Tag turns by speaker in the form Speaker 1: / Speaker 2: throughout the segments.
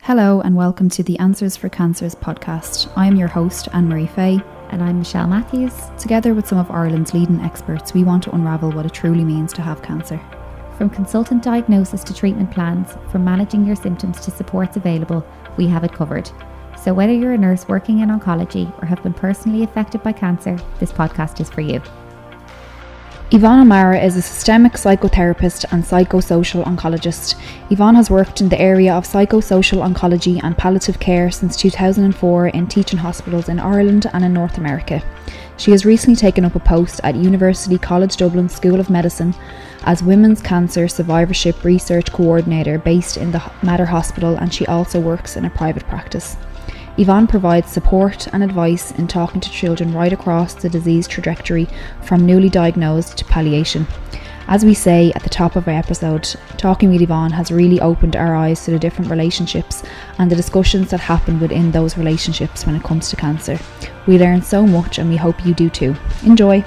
Speaker 1: Hello and welcome to the Answers for Cancers podcast. I'm your host, Anne-Marie Fay.
Speaker 2: And I'm Michelle Matthews.
Speaker 1: Together with some of Ireland's leading experts, we want to unravel what it truly means to have cancer.
Speaker 2: From consultant diagnosis to treatment plans, from managing your symptoms to supports available, we have it covered. So whether you're a nurse working in oncology or have been personally affected by cancer, this podcast is for you.
Speaker 1: Yvonne O'Mara is a systemic psychotherapist and psychosocial oncologist. Yvonne has worked in the area of psychosocial oncology and palliative care since 2004 in teaching hospitals in Ireland and in North America. She has recently taken up a post at University College Dublin School of Medicine as Women's Cancer Survivorship Research Coordinator based in the Mater Hospital, and she also works in a private practice. Yvonne provides support and advice in talking to children right across the disease trajectory from newly diagnosed to palliation. As we say at the top of our episode, talking with Yvonne has really opened our eyes to the different relationships and the discussions that happen within those relationships when it comes to cancer. We learn so much and we hope you do too. Enjoy!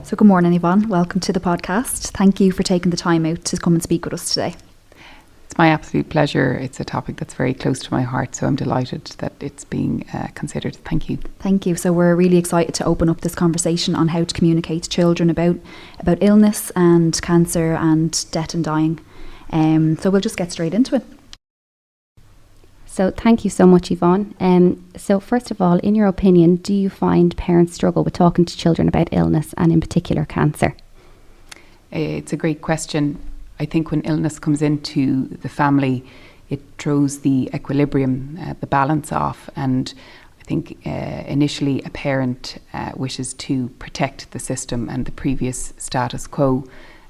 Speaker 1: So good morning, Yvonne. Welcome to the podcast. Thank you for taking the time out to come and speak with us today.
Speaker 3: It's my absolute pleasure. It's a topic that's very close to my heart, so I'm delighted that it's being considered. Thank you.
Speaker 1: Thank you. So we're really excited to open up this conversation on how to communicate to children about illness and cancer and death and dying. So we'll just get straight into it.
Speaker 2: So thank you so much, Yvonne. So first of all, in your opinion, do you find parents struggle with talking to children about illness and in particular cancer?
Speaker 3: It's a great question. I think when illness comes into the family, it throws the equilibrium, the balance off. And I think initially a parent wishes to protect the system and the previous status quo.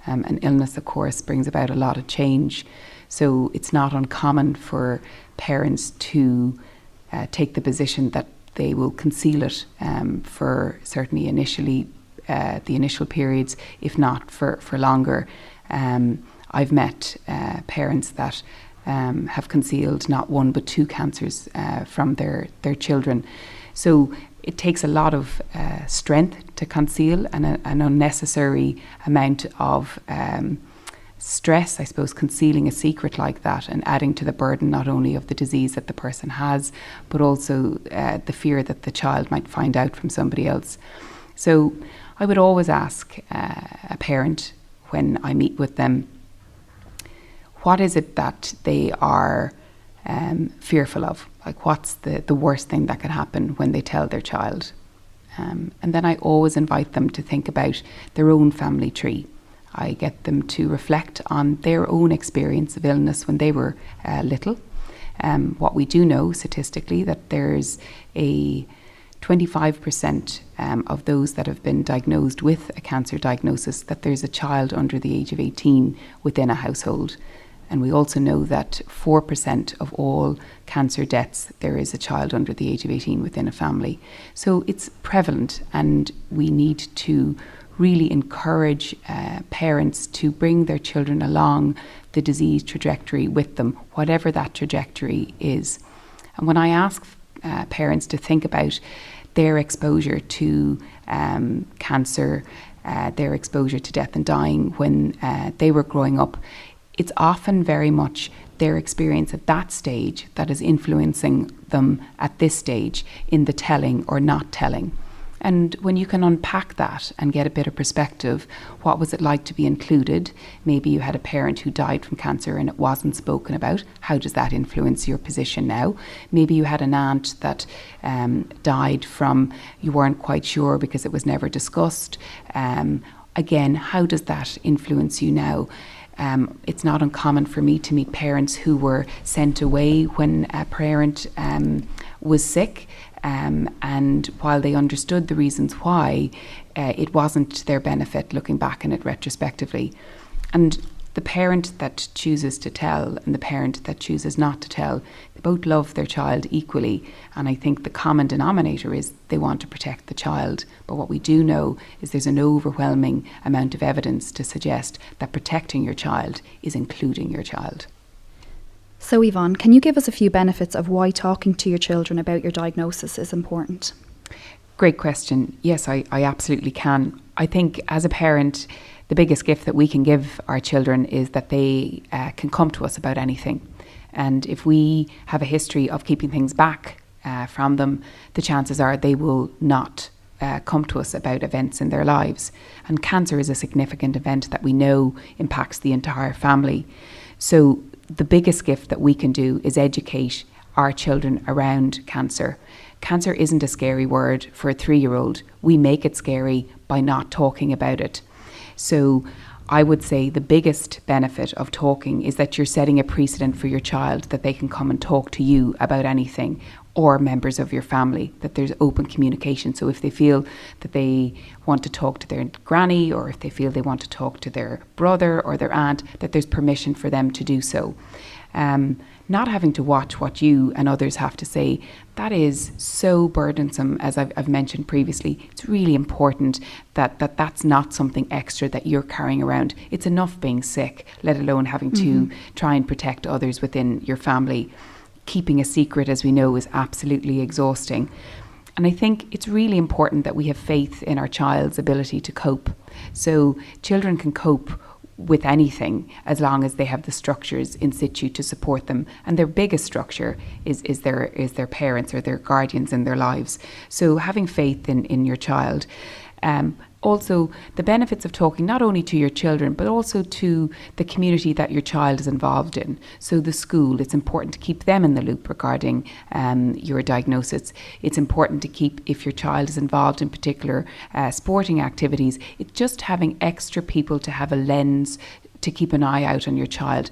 Speaker 3: And illness, of course, brings about a lot of change. So it's not uncommon for parents to take the position that they will conceal it for certainly initially the initial periods, if not for longer. I've met parents that have concealed not one but two cancers from their children. So it takes a lot of strength to conceal and an unnecessary amount of stress, I suppose, concealing a secret like that and adding to the burden not only of the disease that the person has, but also the fear that the child might find out from somebody else. So I would always ask a parent when I meet with them, what is it that they are fearful of? Like, what's the worst thing that could happen when they tell their child? And then I always invite them to think about their own family tree. I get them to reflect on their own experience of illness when they were little. What we do know statistically, that there's a 25% of those that have been diagnosed with a cancer diagnosis, that there's a child under the age of 18 within a household. And we also know that 4% of all cancer deaths, there is a child under the age of 18 within a family. So it's prevalent, and we need to really encourage parents to bring their children along the disease trajectory with them, whatever that trajectory is. And when I ask parents to think about their exposure to cancer, their exposure to death and dying when they were growing up, it's often very much their experience at that stage that is influencing them at this stage in the telling or not telling. And when you can unpack that and get a bit of perspective, what was it like to be included? Maybe you had a parent who died from cancer and it wasn't spoken about. How does that influence your position now? Maybe you had an aunt that died from, you weren't quite sure because it was never discussed. Again, how does that influence you now? It's not uncommon for me to meet parents who were sent away when a parent was sick. And while they understood the reasons why, it wasn't to their benefit looking back on it retrospectively. And the parent that chooses to tell and the parent that chooses not to tell, they both love their child equally. And I think the common denominator is they want to protect the child. But what we do know is there's an overwhelming amount of evidence to suggest that protecting your child is including your child.
Speaker 1: So Yvonne, can you give us a few benefits of why talking to your children about your diagnosis is important?
Speaker 3: Great question. Yes, I absolutely can. I think as a parent, the biggest gift that we can give our children is that they can come to us about anything. And if we have a history of keeping things back from them, the chances are they will not come to us about events in their lives. And cancer is a significant event that we know impacts the entire family. So the biggest gift that we can do is educate our children around cancer. Cancer isn't a scary word for a 3-year-old. We make it scary by not talking about it. So I would say the biggest benefit of talking is that you're setting a precedent for your child, that they can come and talk to you about anything, or members of your family, that there's open communication. So if they feel that they want to talk to their granny, or if they feel they want to talk to their brother or their aunt, that there's permission for them to do so. Not having to watch what you and others have to say, that is so burdensome, as I've mentioned previously. It's really important that that's not something extra that you're carrying around. It's enough being sick, let alone having to try and protect others within your family. Keeping a secret, as we know, is absolutely exhausting. And I think it's really important that we have faith in our child's ability to cope. So children can cope with anything as long as they have the structures in situ to support them. And their biggest structure is their parents or their guardians in their lives. So having faith in your child. Also, the benefits of talking not only to your children, but also to the community that your child is involved in. So the school, it's important to keep them in the loop regarding your diagnosis. It's important to keep, if your child is involved in particular sporting activities, it's just having extra people to have a lens to keep an eye out on your child.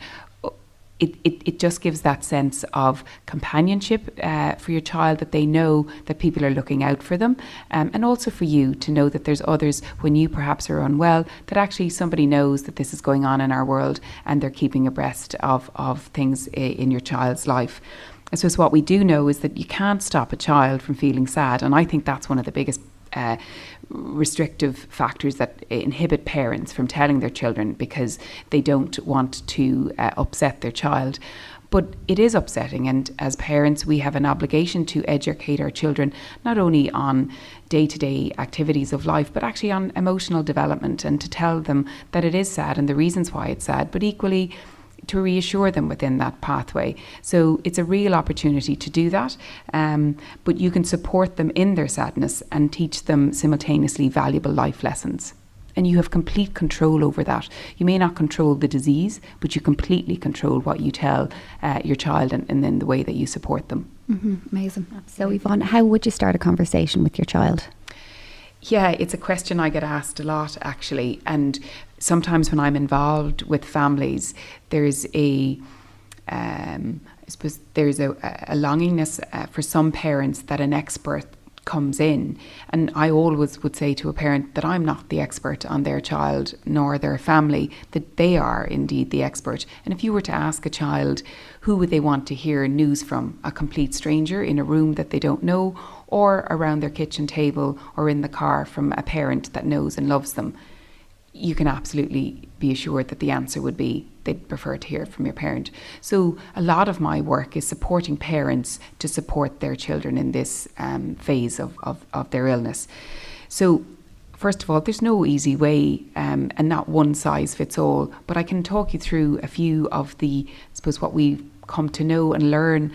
Speaker 3: It just gives that sense of companionship for your child, that they know that people are looking out for them, and also for you to know that there's others when you perhaps are unwell, that actually somebody knows that this is going on in our world and they're keeping abreast of things in your child's life. I suppose what we do know is that you can't stop a child from feeling sad, and I think that's one of the biggest restrictive factors that inhibit parents from telling their children, because they don't want to upset their child. But it is upsetting, and as parents we have an obligation to educate our children not only on day-to-day activities of life, but actually on emotional development, and to tell them that it is sad and the reasons why it's sad, but equally to reassure them within that pathway. So it's a real opportunity to do that, but you can support them in their sadness and teach them simultaneously valuable life lessons. And you have complete control over that. You may not control the disease, but you completely control what you tell your child, and then the way that you support them.
Speaker 2: Amazing. So Yvonne, how would you start a conversation with your child?
Speaker 3: Yeah, it's a question I get asked a lot, actually. And sometimes when I'm involved with families, there's I suppose there's a longingness for some parents that an expert comes in. And I always would say to a parent that I'm not the expert on their child nor their family, that they are indeed the expert. And if you were to ask a child who would they want to hear news from, a complete stranger in a room that they don't know, or around their kitchen table, or in the car from a parent that knows and loves them, you can absolutely be assured that the answer would be they'd prefer to hear from your parent. So a lot of my work is supporting parents to support their children in this phase of their illness. So first of all, there's no easy way and not one size fits all, but I can talk you through a few of the, I suppose, what we've come to know and learn,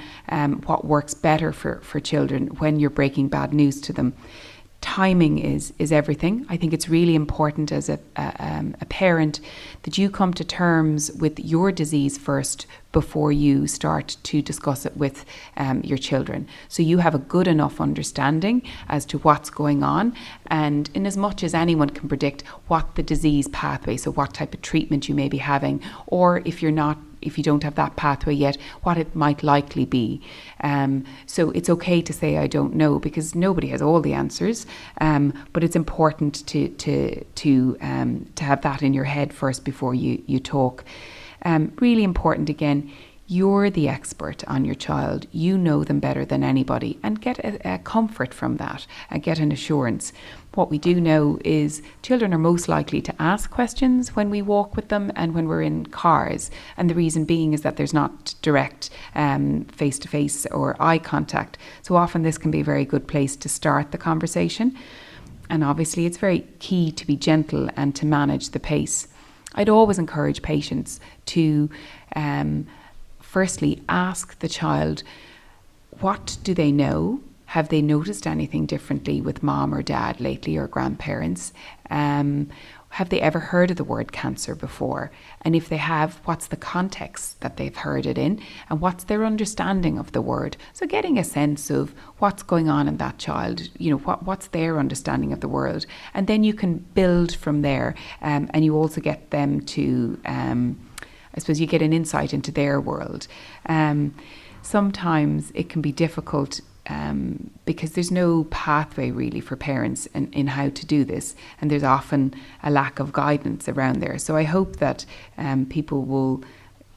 Speaker 3: what works better for children when you're breaking bad news to them. Timing is everything. I think it's really important as a parent that you come to terms with your disease first before you start to discuss it with your children. So you have a good enough understanding as to what's going on, and in as much as anyone can predict what the disease pathway, so what type of treatment you may be having, or if you don't have that pathway yet, what it might likely be. So it's okay to say I don't know, because nobody has all the answers, but it's important to have that in your head first before you talk. Really important, again, you're the expert on your child. You know them better than anybody, and get a comfort from that and get an assurance. What we do know is children are most likely to ask questions when we walk with them and when we're in cars. And the reason being is that there's not direct face-to-face or eye contact. So often this can be a very good place to start the conversation. And obviously it's very key to be gentle and to manage the pace. I'd always encourage patients to firstly, ask the child, what do they know? Have they noticed anything differently with mom or dad lately, or grandparents? Have they ever heard of the word cancer before? And if they have, what's the context that they've heard it in? And what's their understanding of the word? So getting a sense of what's going on in that child, what's their understanding of the world. And then you can build from there. And you also get them to, I suppose you get an insight into their world. Sometimes it can be difficult because there's no pathway really for parents in how to do this, and there's often a lack of guidance around there. So I hope that people will,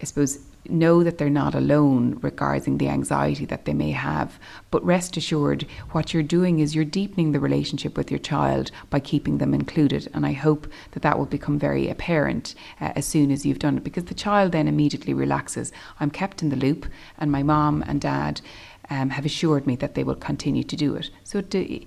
Speaker 3: I suppose, know that they're not alone regarding the anxiety that they may have, but rest assured what you're doing is you're deepening the relationship with your child by keeping them included, and I hope that will become very apparent as soon as you've done it, because the child then immediately relaxes. I'm kept in the loop, and my mom and dad have assured me that they will continue to do it. So the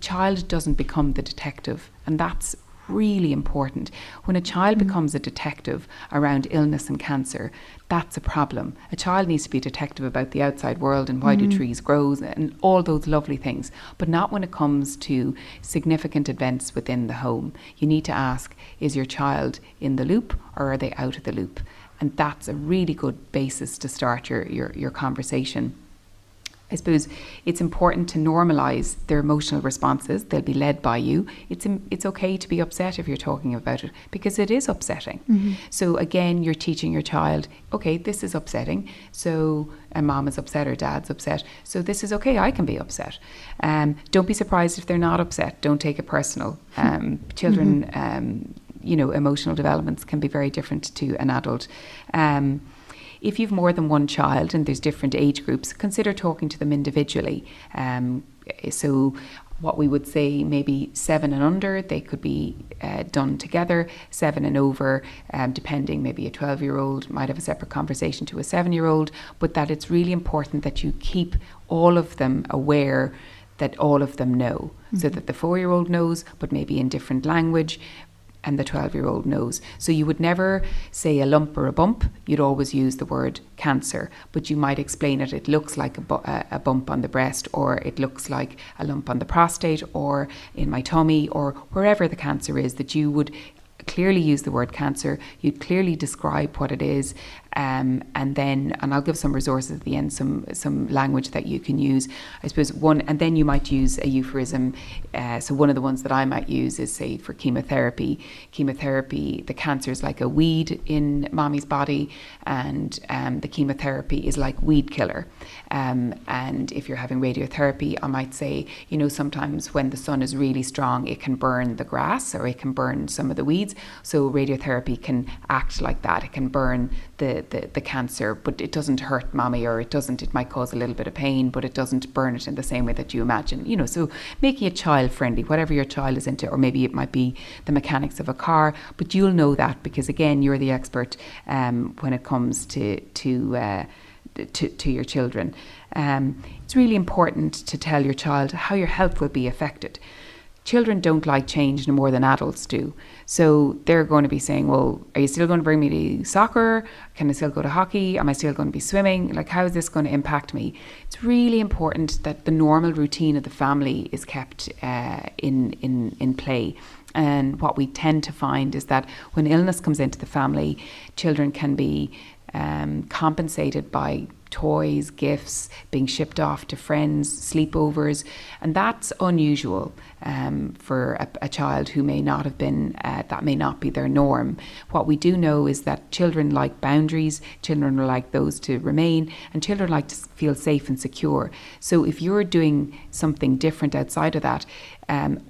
Speaker 3: child doesn't become the detective, and that's really important. When a child becomes a detective around illness and cancer, that's a problem. A child needs to be a detective about the outside world and why do trees grow and all those lovely things, but not when it comes to significant events within the home. You need to ask, is your child in the loop or are they out of the loop? And that's a really good basis to start your conversation. I suppose it's important to normalise their emotional responses. They'll be led by you. It's okay to be upset if you're talking about it, because it is upsetting. So again, you're teaching your child, okay, this is upsetting. So mom is upset or dad's upset. So this is okay, I can be upset. Don't be surprised if they're not upset. Don't take it personal. Children, emotional developments can be very different to an adult. If you've more than one child and there's different age groups, consider talking to them individually. So what we would say, maybe 7 and under, they could be done together. 7 and over, depending, maybe a 12-year-old might have a separate conversation to a 7-year-old, but that it's really important that you keep all of them aware that all of them know, so that the 4-year-old knows, but maybe in different language, and the 12-year-old knows. So you would never say a lump or a bump. You'd always use the word cancer, but you might explain it. It looks like a bump on the breast, or it looks like a lump on the prostate, or in my tummy, or wherever the cancer is, that you would clearly use the word cancer. You'd clearly describe what it is, and I'll give some resources at the end, some language that you can use. I suppose and then you might use a euphemism. So one of the ones that I might use is, say, for chemotherapy. Chemotherapy, the cancer is like a weed in mommy's body, and the chemotherapy is like weed killer. And if you're having radiotherapy, I might say, sometimes when the sun is really strong, it can burn the grass or it can burn some of the weeds. So radiotherapy can act like that. It can burn the cancer, but it doesn't hurt mommy, or it might cause a little bit of pain, but it doesn't burn it in the same way that you imagine. So making it child friendly, whatever your child is into, or maybe it might be the mechanics of a car, but you'll know that because, again, you're the expert when it comes to your children. It's really important to tell your child how your health will be affected. Children don't like change no more than adults do. So they're going to be saying, well, are you still going to bring me to soccer? Can I still go to hockey? Am I still going to be swimming? Like, how is this going to impact me? It's really important that the normal routine of the family is kept in play. And what we tend to find is that when illness comes into the family, children can be compensated by toys, gifts, being shipped off to friends, sleepovers, and that's unusual for a child who may not have been, that may not be their norm. What we do know is that children like boundaries, children are like those to remain, and children like to feel safe and secure. So if you're doing something different outside of that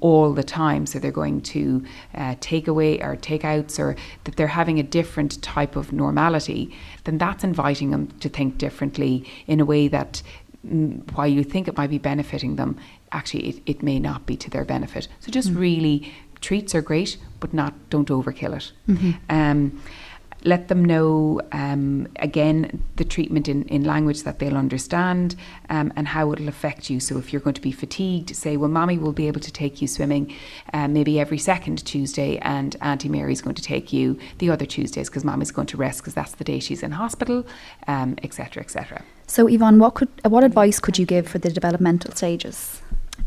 Speaker 3: all the time, so they're going to takeaway or takeouts, or that they're having a different type of normality, then that's inviting them to think differently in a way that while you think it might be benefiting them, actually it may not be to their benefit. So just really, treats are great, but don't overkill it. let them know, again, the treatment in language that they'll understand, and how it'll affect you. So if you're going to be fatigued, say, well, Mommy will be able to take you swimming maybe every second Tuesday, and Auntie Mary's going to take you the other Tuesdays because Mommy's going to rest because that's the day she's in hospital, etc., etc.
Speaker 1: So Yvonne, what advice could you give for the developmental stages?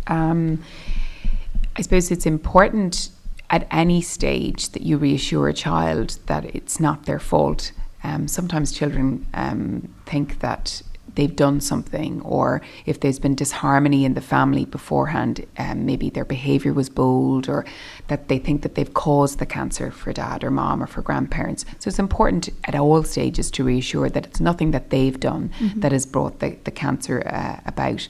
Speaker 3: I suppose it's important at any stage that you reassure a child that it's not their fault. Sometimes children think that they've done something, or if there's been disharmony in the family beforehand, maybe their behaviour was bold, or that they think that they've caused the cancer for dad or mom or for grandparents. So it's important at all stages to reassure that it's nothing that they've done that has brought the cancer about.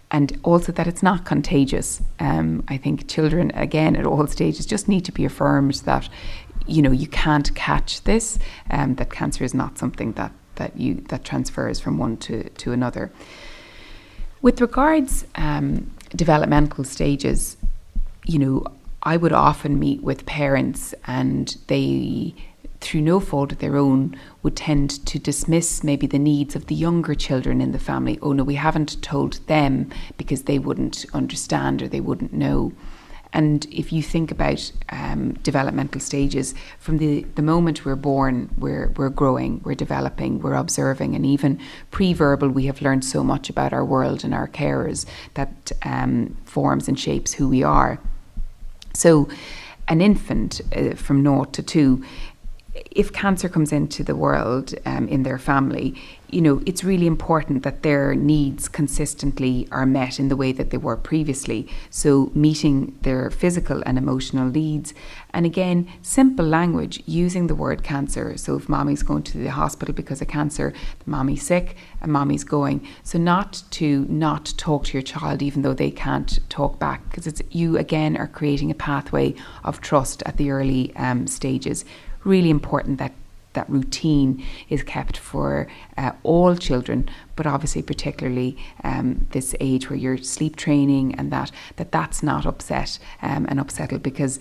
Speaker 3: And also that it's not contagious. I think children, again, at all stages, just need to be affirmed that, you can't catch this, that cancer is not something that transfers from one to another. With regards developmental stages, I would often meet with parents, and they, through no fault of their own, would tend to dismiss maybe the needs of the younger children in the family. Oh no, we haven't told them because they wouldn't understand or they wouldn't know. And if you think about developmental stages, from the moment we're born, we're growing, we're developing, we're observing, and even pre-verbal, we have learned so much about our world and our carers that forms and shapes who we are. So an infant from 0 to 2, if cancer comes into the world in their family, it's really important that their needs consistently are met in the way that they were previously. So meeting their physical and emotional needs. And again, simple language, using the word cancer. So if mommy's going to the hospital because of cancer, mommy's sick and mommy's going. So not talk to your child even though they can't talk back, because you again are creating a pathway of trust at the early stages. Really important that routine is kept for all children, but obviously particularly this age where you're sleep training, and that's not upset and upsettled, because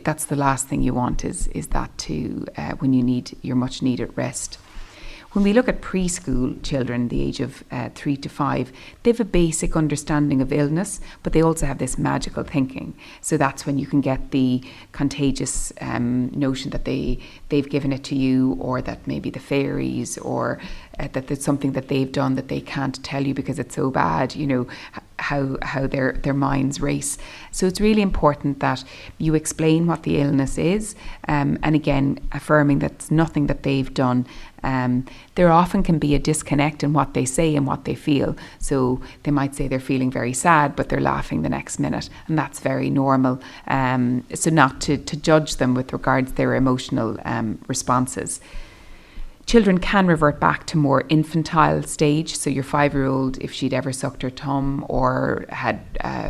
Speaker 3: that's the last thing you want is that to when you need your much needed rest. When we look at preschool children, the age of 3 to 5, they have a basic understanding of illness, but they also have this magical thinking. So that's when you can get the contagious notion that they've given it to you, or that maybe the fairies, or that it's something that they've done that they can't tell you because it's so bad, how their minds race. So it's really important that you explain what the illness is, and again, affirming that it's nothing that they've done. There often can be a disconnect in what they say and what they feel. So they might say they're feeling very sad, but they're laughing the next minute, and that's very normal. So not to judge them with regards to their emotional responses. Children can revert back to more infantile stage. So your 5-year-old, if she'd ever sucked her thumb or had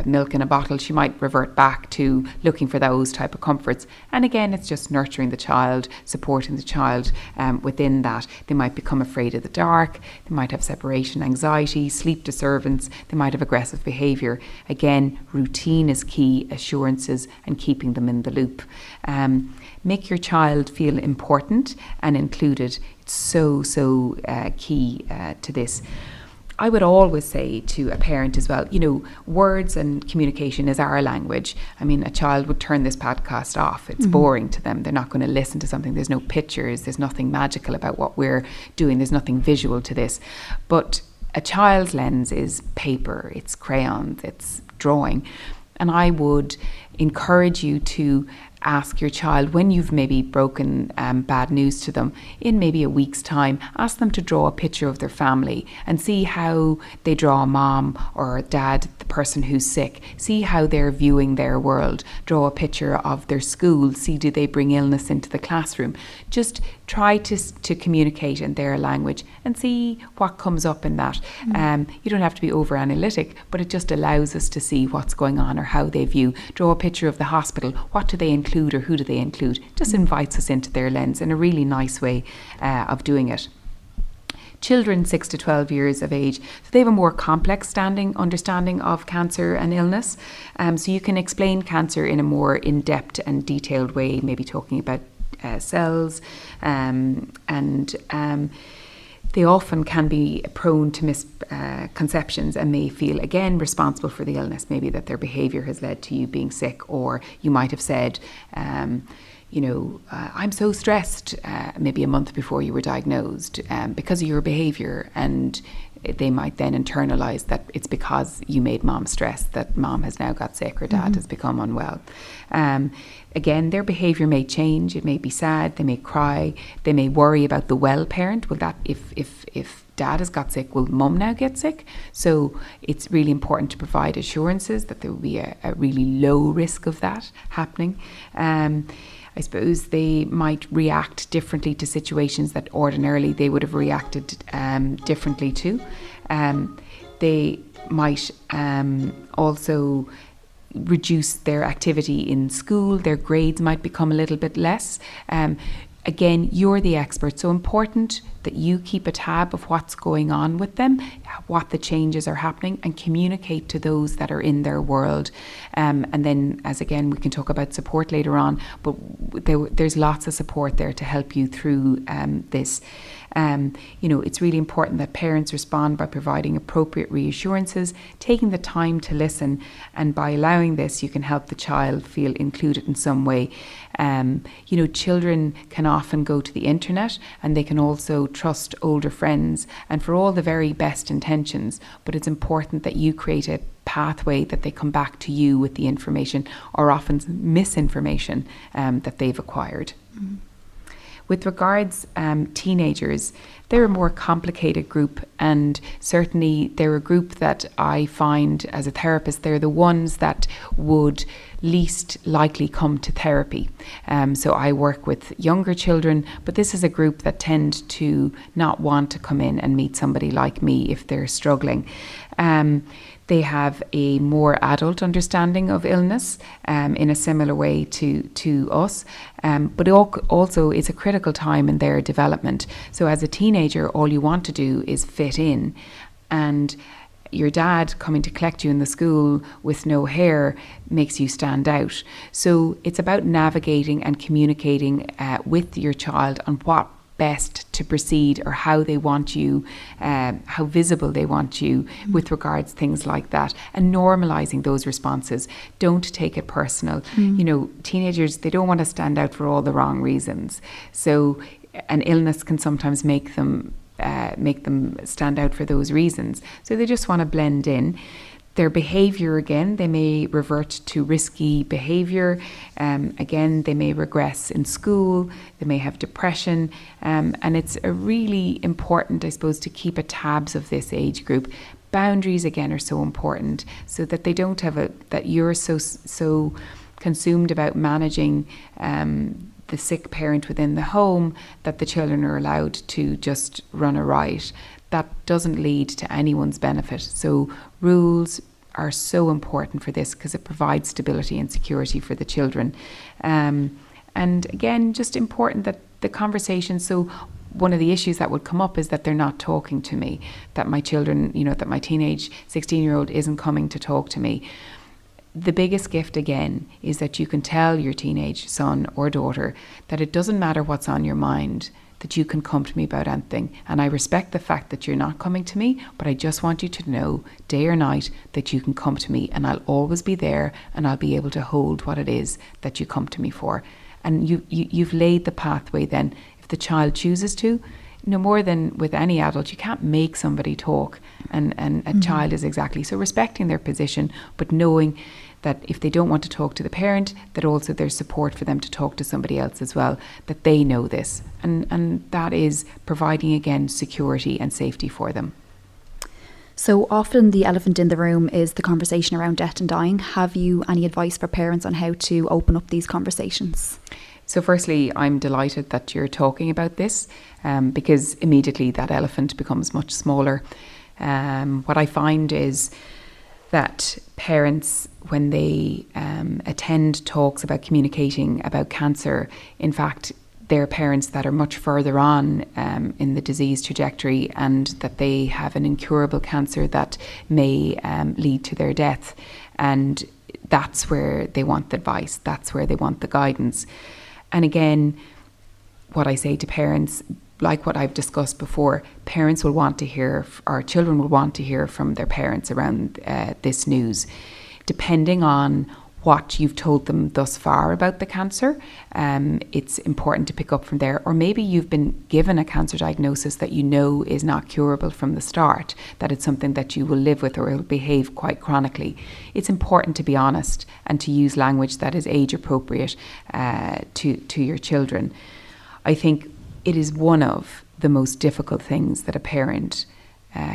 Speaker 3: milk in a bottle, she might revert back to looking for those type of comforts. And again, it's just nurturing the child, supporting the child within that. They might become afraid of the dark. They might have separation anxiety, sleep disturbance. They might have aggressive behaviour. Again, routine is key, assurances, and keeping them in the loop. Make your child feel important and included. It's so key to this. I would always say to a parent as well, words and communication is our language. I mean, a child would turn this podcast off. It's boring to them. They're not going to listen to something. There's no pictures. There's nothing magical about what we're doing. There's nothing visual to this. But a child's lens is paper, it's crayons, it's drawing. And I would encourage you to ask your child, when you've maybe broken bad news to them, in maybe a week's time, ask them to draw a picture of their family and see how they draw mom or dad, the person who's sick. See how they're viewing their world. Draw a picture of their school. See, do they bring illness into the classroom? Just try to communicate in their language and see what comes up in that. You don't have to be over analytic, but it just allows us to see what's going on or how they view. Draw a picture of the hospital. What do they include or who do they include? Just invites us into their lens in a really nice way of doing it. Children 6 to 12 years of age, so they have a more complex understanding of cancer and illness. So you can explain cancer in a more in-depth and detailed way, maybe talking about cells, and they often can be prone to misconceptions and may feel, again, responsible for the illness. Maybe that their behaviour has led to you being sick, or you might have said, I'm so stressed maybe a month before you were diagnosed because of your behaviour, and they might then internalise that it's because you made mom stressed that mom has now got sick or dad has become unwell. Again, their behaviour may change. It may be sad. They may cry. They may worry about the well parent. Will that, if dad has got sick, will mum now get sick? So it's really important to provide assurances that there will be a really low risk of that happening. I suppose they might react differently to situations that ordinarily they would have reacted differently to. They might also reduce their activity in school. Their grades might become a little bit less. Again, you're the expert, so important that you keep a tab of what's going on with them, what the changes are happening, and communicate to those that are in their world. And then, as again, we can talk about support later on, but there's lots of support there to help you through this. It's really important that parents respond by providing appropriate reassurances, taking the time to listen, and by allowing this, you can help the child feel included in some way. Children can often go to the internet, and they can also trust older friends, and for all the very best intentions, but it's important that you create a pathway that they come back to you with the information, or often misinformation that they've acquired. Mm-hmm. With regards teenagers, they're a more complicated group, and certainly they're a group that I find as a therapist, they're the ones that would least likely come to therapy. So I work with younger children, but this is a group that tend to not want to come in and meet somebody like me if they're struggling. They have a more adult understanding of illness in a similar way to us, but it also is a critical time in their development. So as a teenager, all you want to do is fit in, and your dad coming to collect you in the school with no hair makes you stand out. So it's about navigating and communicating with your child on what best to proceed, or how they want you, how visible they want you with regards things like that, and normalizing those responses. Don't take it personal. Teenagers, they don't want to stand out for all the wrong reasons. So an illness can sometimes make them stand out for those reasons. So they just want to blend in. Their behaviour, again, they may revert to risky behaviour. Again, they may regress in school. They may have depression. And it's a really important, I suppose, to keep a tabs of this age group. Boundaries, again, are so important, so that they don't have that you're so consumed about managing the sick parent within the home that the children are allowed to just run riot. That doesn't lead to anyone's benefit. So rules are so important for this, because it provides stability and security for the children. And again, just important that the conversation, so one of the issues that would come up is that they're not talking to me, that my children, that my teenage 16-year-old isn't coming to talk to me. The biggest gift, again, is that you can tell your teenage son or daughter that it doesn't matter what's on your mind, that you can come to me about anything. And I respect the fact that you're not coming to me, but I just want you to know, day or night, that you can come to me, and I'll always be there, and I'll be able to hold what it is that you come to me for. And you've laid the pathway then. If the child chooses to, no more than with any adult, you can't make somebody talk, and a child is exactly. So respecting their position, but knowing that if they don't want to talk to the parent, that also there's support for them to talk to somebody else as well, that they know this. And that is providing, again, security and safety for them.
Speaker 1: So often the elephant in the room is the conversation around death and dying. Have you any advice for parents on how to open up these conversations?
Speaker 3: So firstly, I'm delighted that you're talking about this, because immediately that elephant becomes much smaller. What I find is that parents, when they attend talks about communicating about cancer, in fact, they're parents that are much further on in the disease trajectory, and that they have an incurable cancer that may lead to their death. And that's where they want the advice, that's where they want the guidance. And again, what I say to parents, like what I've discussed before, parents will want to hear, or children will want to hear from their parents around this news. Depending on what you've told them thus far about the cancer, it's important to pick up from there. Or maybe you've been given a cancer diagnosis that you know is not curable from the start, that it's something that you will live with or it will behave quite chronically. It's important to be honest and to use language that is age appropriate to your children. I think it is one of the most difficult things that a parent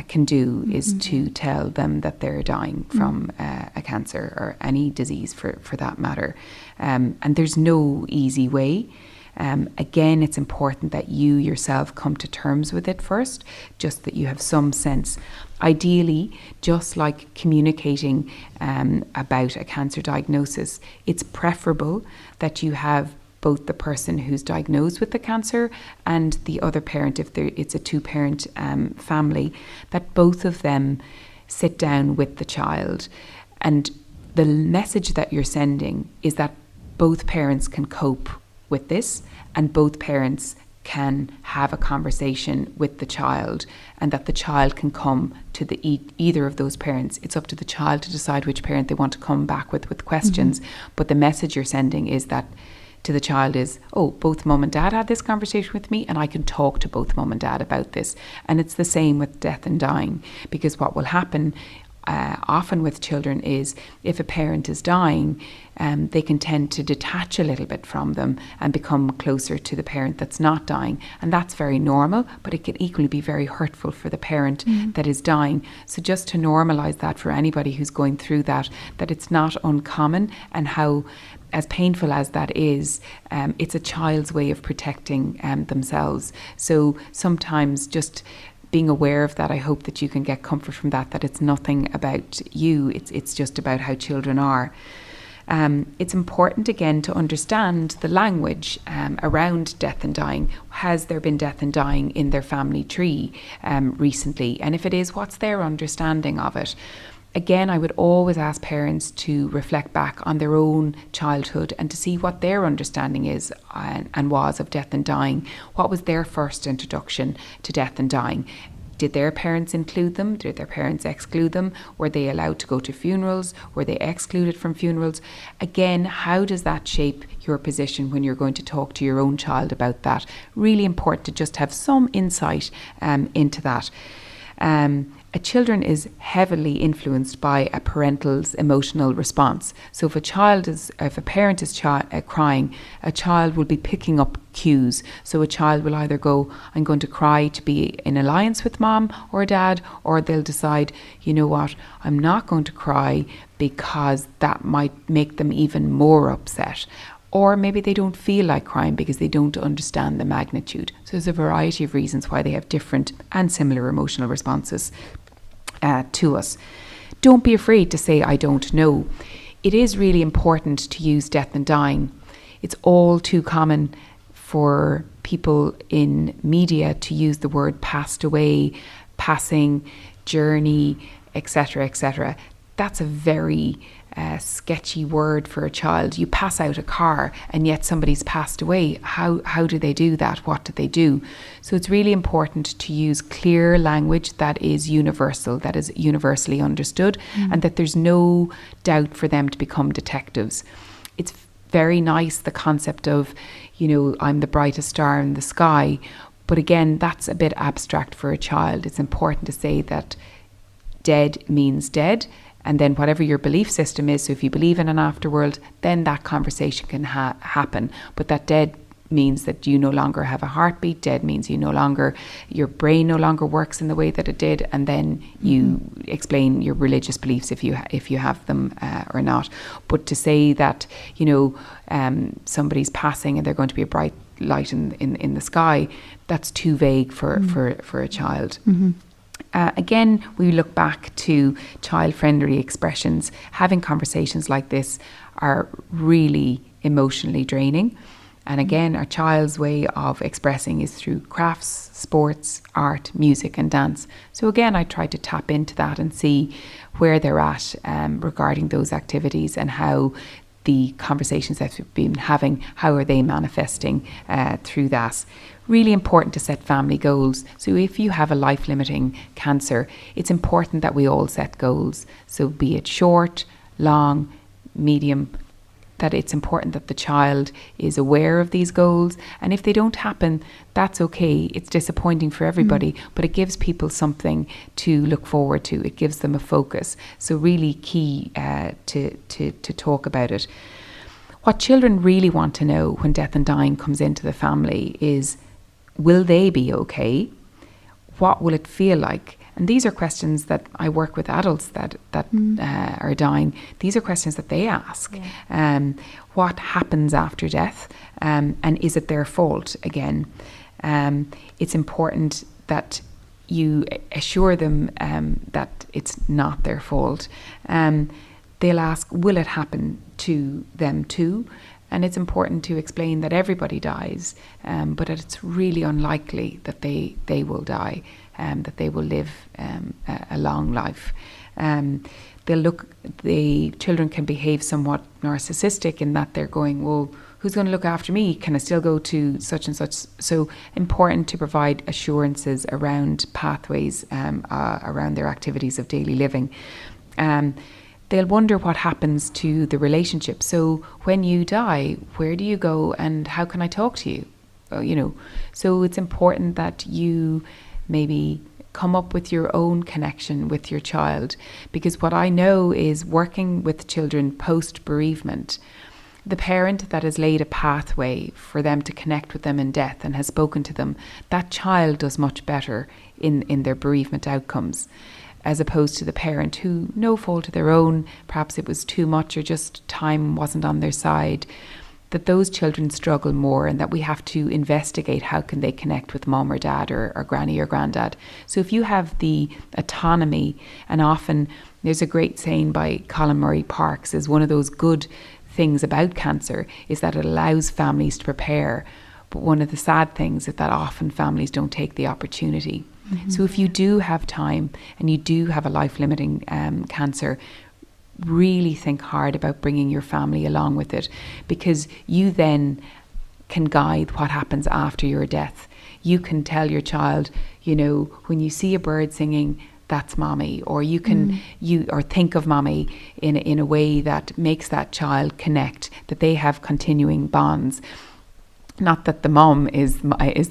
Speaker 3: can do is to tell them that they're dying from a cancer or any disease for that matter. And there's no easy way. Again, it's important that you yourself come to terms with it first, just that you have some sense. Ideally, just like communicating about a cancer diagnosis, it's preferable that you have both the person who's diagnosed with the cancer and the other parent, if it's a two-parent family, that both of them sit down with the child. And the message that you're sending is that both parents can cope with this and both parents can have a conversation with the child, and that the child can come to either of those parents. It's up to the child to decide which parent they want to come back with questions. But the message you're sending is that to the child is, oh, both mum and dad had this conversation with me and I can talk to both mum and dad about this. And it's the same with death and dying, because what will happen often with children is if a parent is dying, they can tend to detach a little bit from them and become closer to the parent that's not dying. And that's very normal, but it can equally be very hurtful for the parent that is dying. So just to normalise that for anybody who's going through that it's not uncommon, and how, as painful as that is, it's a child's way of protecting themselves. So sometimes just being aware of that, I hope that you can get comfort from that it's nothing about you, it's just about how children are. It's important again to understand the language around death and dying. Has there been death and dying in their family tree recently? And if it is, what's their understanding of it? Again, I would always ask parents to reflect back on their own childhood and to see what their understanding is and was of death and dying. What was their first introduction to death and dying? Did their parents include them? Did their parents exclude them? Were they allowed to go to funerals? Were they excluded from funerals? Again, how does that shape your position when you're going to talk to your own child about that? Really important to just have some insight into that. A children is heavily influenced by a parental's emotional response. So if a parent is crying, a child will be picking up cues. So a child will either go, I'm going to cry to be in alliance with mom or dad, or they'll decide, you know what, I'm not going to cry because that might make them even more upset. Or maybe they don't feel like crying because they don't understand the magnitude. So there's a variety of reasons why they have different and similar emotional responses to us. Don't be afraid to say, I don't know. It is really important to use death and dying. It's all too common for people in media to use the word passed away, passing, journey, etc., etc. That's a very sketchy word for a child. You pass out a car and yet somebody's passed away. How do they do that? What do they do? So it's really important to use clear language that is universal, that is universally understood, and that there's no doubt for them to become detectives. It's very nice, the concept of, I'm the brightest star in the sky, but again, that's a bit abstract for a child. It's important to say that dead means dead. And then whatever your belief system is, so if you believe in an afterworld, then that conversation can happen. But that dead means that you no longer have a heartbeat. Dead means your brain no longer works in the way that it did. And then you explain your religious beliefs if you have them or not. But to say that, somebody's passing and they're going to be a bright light in the sky, that's too vague for a child. Again, we look back to child-friendly expressions. Having conversations like this are really emotionally draining. And again, our child's way of expressing is through crafts, sports, art, music and dance. So again, I try to tap into that and see where they're at regarding those activities and how the conversations that we've been having, how are they manifesting through that. Really important to set family goals. So if you have a life-limiting cancer, it's important that we all set goals. So be it short, long, medium, that it's important that the child is aware of these goals. And if they don't happen, that's okay. It's disappointing for everybody, but it gives people something to look forward to. It gives them a focus. So really key to talk about it. What children really want to know when death and dying comes into the family is, will they be okay? What will it feel like? And these are questions that I work with adults that are dying. These are questions that they ask. Yeah. What happens after death? And is it their fault again? It's important that you assure them that it's not their fault. They'll ask, will it happen to them too? And it's important to explain that everybody dies, but that it's really unlikely that they will die, that they will live a long life. The children can behave somewhat narcissistic in that they're going, well, who's going to look after me? Can I still go to such and such? So important to provide assurances around pathways, around their activities of daily living. They'll wonder what happens to the relationship. So when you die, where do you go and how can I talk to you? So it's important that you maybe come up with your own connection with your child, because what I know is working with children post-bereavement, the parent that has laid a pathway for them to connect with them in death and has spoken to them, that child does much better in their bereavement outcomes, as opposed to the parent who, no fault of their own, perhaps it was too much or just time wasn't on their side, that those children struggle more, and that we have to investigate how can they connect with mom or dad or granny or granddad. So if you have the autonomy, and often there's a great saying by Colin Murray Parkes, is one of those good things about cancer is that it allows families to prepare. But one of the sad things is that often families don't take the opportunity. Mm-hmm. So if you do have time and you do have a life-limiting cancer, really think hard about bringing your family along with it, because you then can guide what happens after your death. You can tell your child, when you see a bird singing, that's mommy, or you can or think of mommy in a way that makes that child connect, that they have continuing bonds. Not that the mom is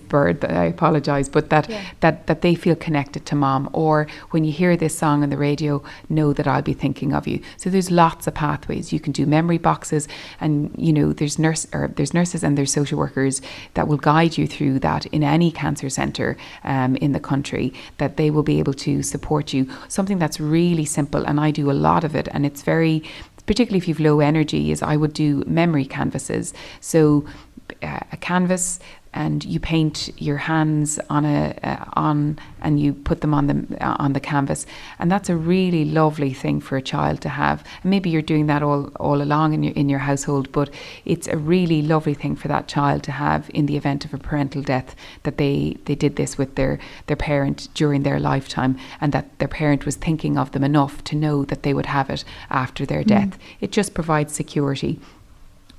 Speaker 3: bird, I apologise, but that they feel connected to mom. Or when you hear this song on the radio, know that I'll be thinking of you. So there's lots of pathways. You can do memory boxes, and there's nurses and there's social workers that will guide you through that in any cancer centre in the country, that they will be able to support you. Something that's really simple, and I do a lot of it, and it's very, particularly if you've low energy, is I would do memory canvases. So a canvas, and you paint your hands on and you put them on the canvas, and that's a really lovely thing for a child to have. And maybe you're doing that all along in your household, but it's a really lovely thing for that child to have in the event of a parental death, that they did this with their parent during their lifetime, and that their parent was thinking of them enough to know that they would have it after their death. It just provides security.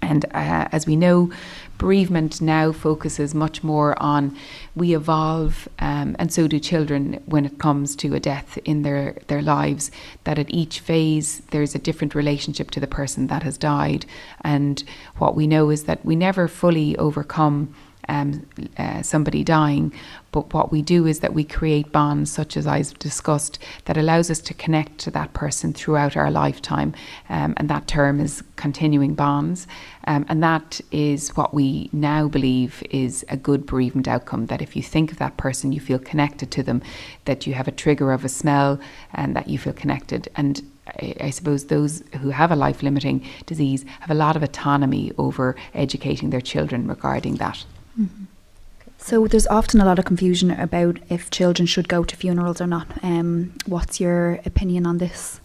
Speaker 3: And as we know, bereavement now focuses much more on, we evolve, and so do children when it comes to a death in their lives, that at each phase there's a different relationship to the person that has died. And what we know is that we never fully overcome somebody dying, but what we do is that we create bonds, such as I've discussed, that allows us to connect to that person throughout our lifetime, and that term is continuing bonds, and that is what we now believe is a good bereavement outcome, that if you think of that person, you feel connected to them, that you have a trigger of a smell, and that you feel connected. And I suppose those who have a life-limiting disease have a lot of autonomy over educating their children regarding that.
Speaker 1: Mm-hmm. So there's often a lot of confusion about if children should go to funerals or not. What's your opinion on this?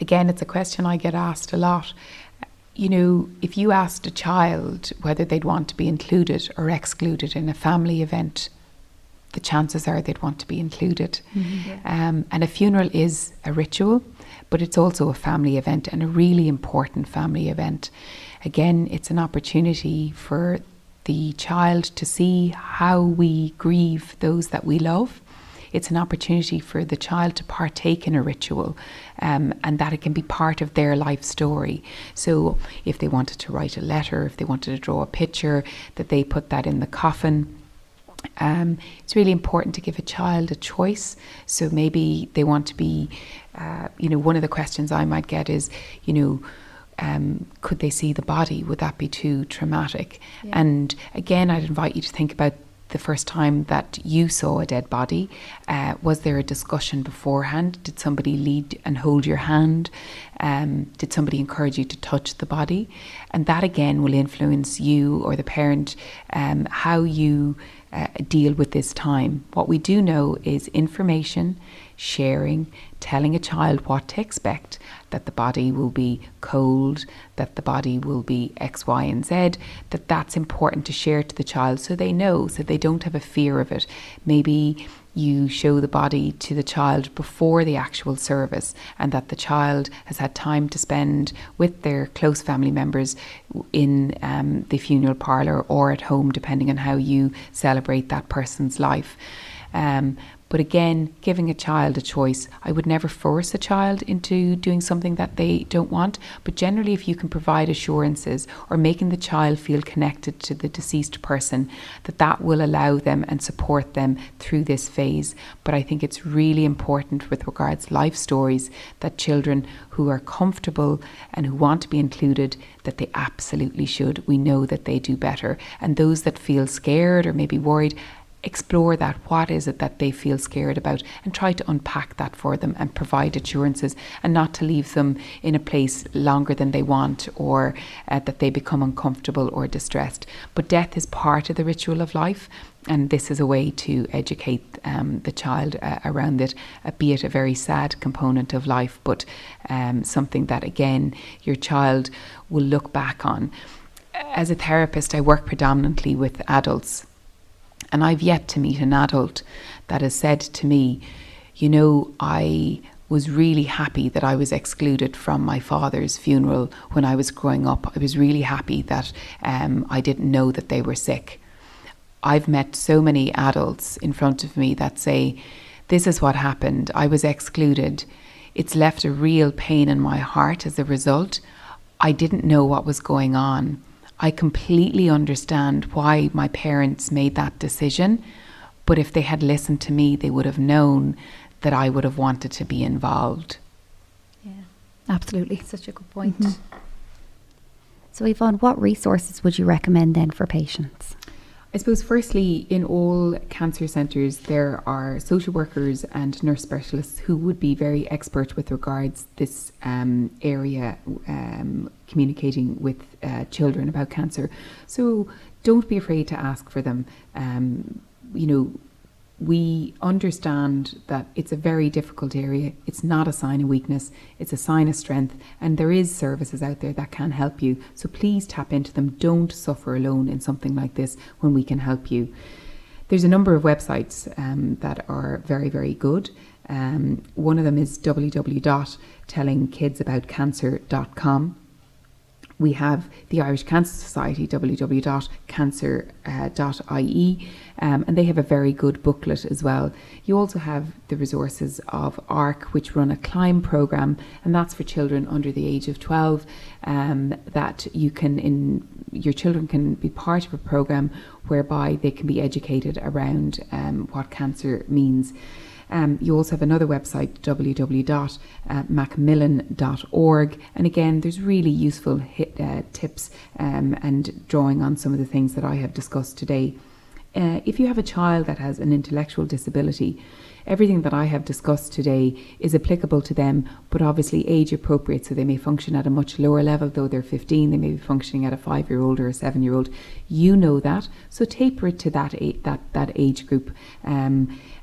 Speaker 3: Again, it's a question I get asked a lot. If you asked a child whether they'd want to be included or excluded in a family event, the chances are they'd want to be included. Mm-hmm. And a funeral is a ritual, but it's also a family event, and a really important family event. Again, it's an opportunity for the child to see how we grieve those that we love. It's an opportunity for the child to partake in a ritual, and that it can be part of their life story. So if they wanted to write a letter, if they wanted to draw a picture, that they put that in the coffin. It's really important to give a child a choice. So maybe they want to be, one of the questions I might get is, could they see the body? Would that be too traumatic? Yeah. And again, I'd invite you to think about the first time that you saw a dead body. Was there a discussion beforehand? Did somebody lead and hold your hand? Did somebody encourage you to touch the body? And that again will influence you or the parent, how you deal with this time. What we do know is information, sharing, telling a child what to expect, that the body will be cold, that the body will be X, Y, and Z, that's important to share to the child so they know, so they don't have a fear of it. Maybe you show the body to the child before the actual service, and that the child has had time to spend with their close family members in the funeral parlour or at home, depending on how you celebrate that person's life. But again, giving a child a choice. I would never force a child into doing something that they don't want, but generally if you can provide assurances or making the child feel connected to the deceased person, that will allow them and support them through this phase. But I think it's really important with regards to life stories that children who are comfortable and who want to be included, that they absolutely should. We know that they do better. And those that feel scared or maybe worried, explore that. What is it that they feel scared about, and try to unpack that for them and provide assurances, and not to leave them in a place longer than they want, or that they become uncomfortable or distressed. But death is part of the ritual of life, and this is a way to educate the child around it, be it a very sad component of life, but something that again your child will look back on. As a therapist, I work predominantly with adults. And I've yet to meet an adult that has said to me, I was really happy that I was excluded from my father's funeral when I was growing up. I was really happy that I didn't know that they were sick. I've met so many adults in front of me that say, this is what happened. I was excluded. It's left a real pain in my heart as a result. I didn't know what was going on. I completely understand why my parents made that decision, but if they had listened to me, they would have known that I would have wanted to be involved.
Speaker 2: Yeah, absolutely. Such a good point. Mm-hmm. So Yvonne, what resources would you recommend then for patients?
Speaker 3: I suppose firstly, in all cancer centres, there are social workers and nurse specialists who would be very expert with regards this area, communicating with children about cancer. So don't be afraid to ask for them. We understand that it's a very difficult area. It's not a sign of weakness, it's a sign of strength, and there is services out there that can help you. So please tap into them. Don't suffer alone in something like this when we can help you. There's a number of websites that are very, very good. One of them is www.tellingkidsaboutcancer.com. We have the Irish Cancer Society, www.cancer.ie, and they have a very good booklet as well. You also have the resources of ARC, which run a CLIMB programme, and that's for children under the age of 12, that your children can be part of a programme whereby they can be educated around what cancer means. You also have another website, www.macmillan.org, and again there's really useful tips and drawing on some of the things that I have discussed today. If you have a child that has an intellectual disability, everything that I have discussed today is applicable to them, but obviously age appropriate, so they may function at a much lower level. Though they're 15, they may be functioning at a 5-year-old or a 7-year-old. You know that, so taper it to that age group.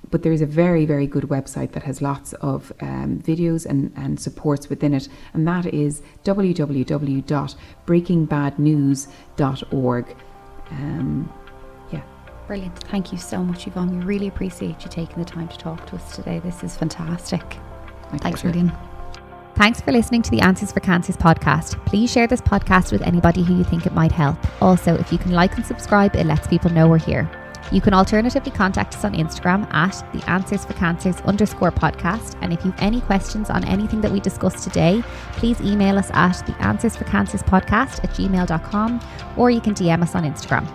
Speaker 3: But there is a very, very good website that has lots of videos and supports within it, and that is www.breakingbadnews.org.
Speaker 2: Brilliant. Thank you so much, Yvonne. We really appreciate you taking the time to talk to us today. This is fantastic.
Speaker 3: Thanks, Rudine.
Speaker 2: Thanks for listening to the Answers for Cancers podcast. Please share this podcast with anybody who you think it might help. Also, if you can like and subscribe, it lets people know we're here. You can alternatively contact us on Instagram at @theanswersforcancers_podcast. And if you have any questions on anything that we discussed today, please email us at theanswersforcancerspodcast@gmail.com, or you can DM us on Instagram.